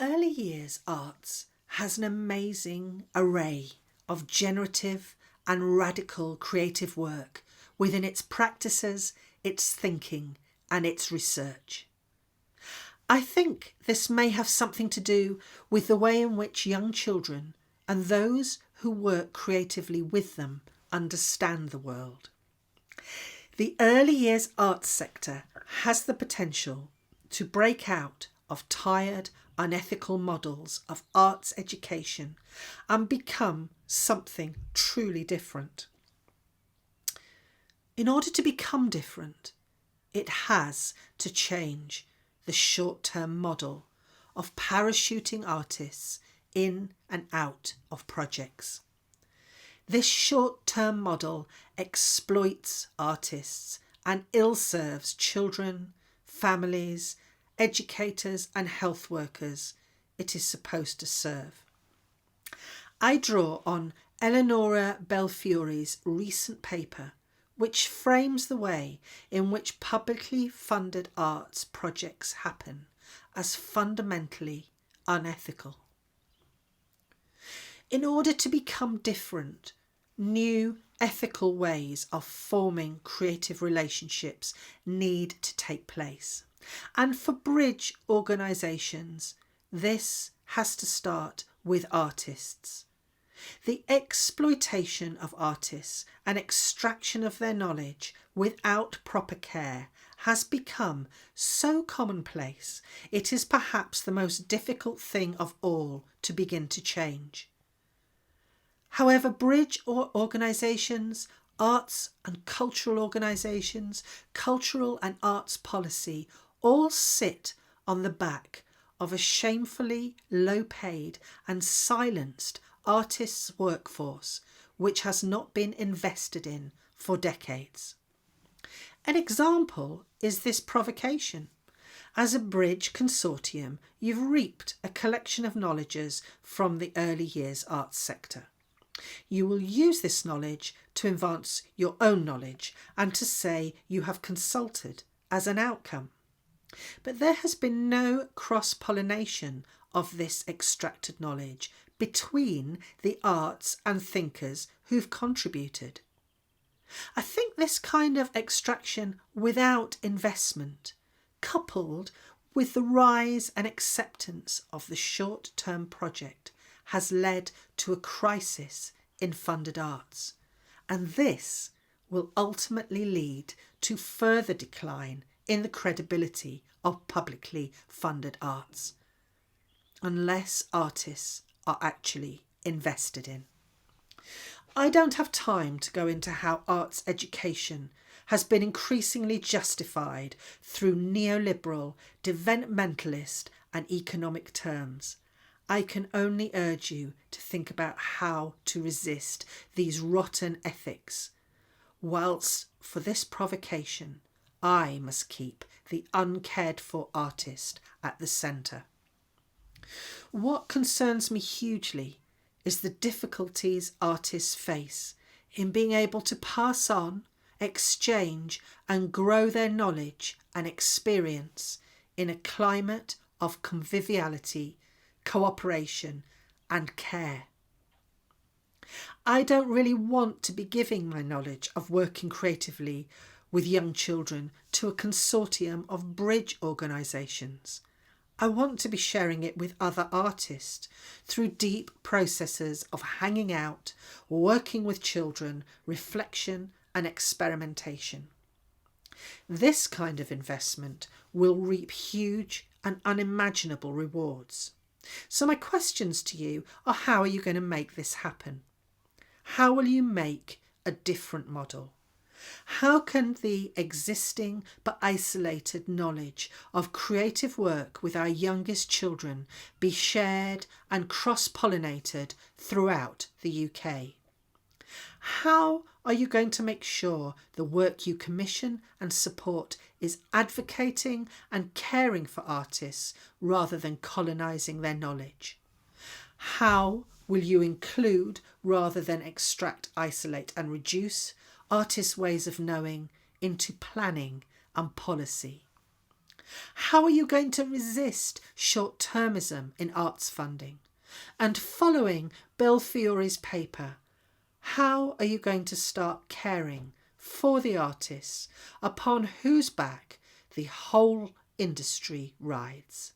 Early years arts has an amazing array of generative and radical creative work within its practices, its thinking and its research. I think this may have something to do with the way in which young children and those who work creatively with them understand the world. The early years arts sector has the potential to break out of tired, unethical models of arts education and become something truly different. In order to become different, it has to change the short-term model of parachuting artists in and out of projects. This short-term model exploits artists and ill-serves children, families, educators and health workers it is supposed to serve. I draw on Eleonora Belfiori's recent paper, which frames the way in which publicly funded arts projects happen as fundamentally unethical. In order to become different, new ethical ways of forming creative relationships need to take place. And for bridge organisations, this has to start with artists. The exploitation of artists and extraction of their knowledge without proper care has become so commonplace it is perhaps the most difficult thing of all to begin to change. However, bridge organisations, arts and cultural organisations, cultural and arts policy all sit on the back of a shamefully low-paid and silenced artists' workforce which has not been invested in for decades. An example is this provocation. As a bridge consortium, you've reaped a collection of knowledges from the early years arts sector. You will use this knowledge to advance your own knowledge and to say you have consulted as an outcome. But there has been no cross-pollination of this extracted knowledge between the arts and thinkers who've contributed. I think this kind of extraction without investment, coupled with the rise and acceptance of the short-term project, has led to a crisis in funded arts, and this will ultimately lead to further decline in the credibility of publicly funded arts, unless artists are actually invested in. I don't have time to go into how arts education has been increasingly justified through neoliberal, developmentalist and economic terms. I can only urge you to think about how to resist these rotten ethics, whilst for this provocation I must keep the uncared for artist at the centre. What concerns me hugely is the difficulties artists face in being able to pass on, exchange and grow their knowledge and experience in a climate of conviviality, cooperation and care. I don't really want to be giving my knowledge of working creatively with young children to a consortium of bridge organisations. I want to be sharing it with other artists through deep processes of hanging out, working with children, reflection and experimentation. This kind of investment will reap huge and unimaginable rewards. So my questions to you are, how are you going to make this happen? How will you make a different model? How can the existing but isolated knowledge of creative work with our youngest children be shared and cross-pollinated throughout the UK? How are you going to make sure the work you commission and support is advocating and caring for artists rather than colonising their knowledge? How will you include rather than extract, isolate and reduce artists' ways of knowing into planning and policy? How are you going to resist short-termism in arts funding? And following Bill Fiore's paper, how are you going to start caring for the artists upon whose back the whole industry rides?